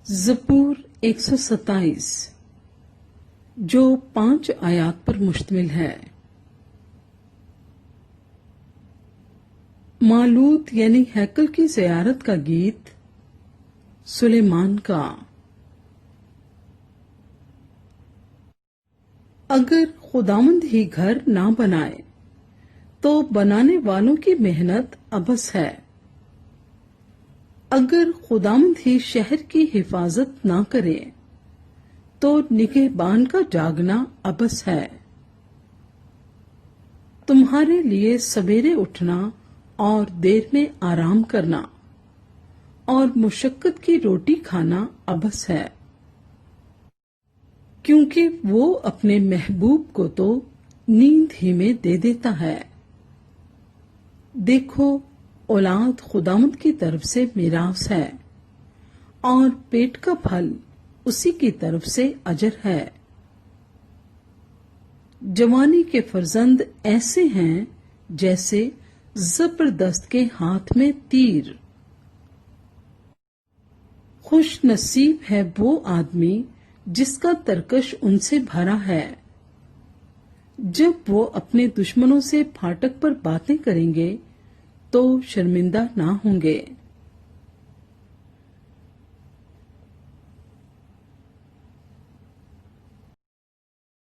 زبور 127 جو 5 آیات پر مشتمل ہے۔ مالوت یعنی ہیکل کی زیارت کا گیت سلیمان کا۔ اگر خداوند ہی گھر نہ بنائے تو بنانے والوں کی محنت عبث ہے۔ اگر خداوند ہی شہر کی حفاظت نہ کرے تو نگہبان کا جاگنا عبث ہے۔ تمہارے لیے سویرے اٹھنا اور دیر میں آرام کرنا اور مشقت کی روٹی کھانا عبث ہے، کیونکہ وہ اپنے محبوب کو تو نیند ہی میں دے دیتا ہے۔ دیکھو، اولاد خداوند کی طرف سے میراث ہے اور پیٹ کا پھل اسی کی طرف سے اجر ہے۔ جوانی کے فرزند ایسے ہیں جیسے زبردست کے ہاتھ میں تیر۔ خوش نصیب ہے وہ آدمی جس کا ترکش ان سے بھرا ہے۔ جب وہ اپنے دشمنوں سے پھاٹک پر باتیں کریں گے تو شرمندہ نہ ہوں گے۔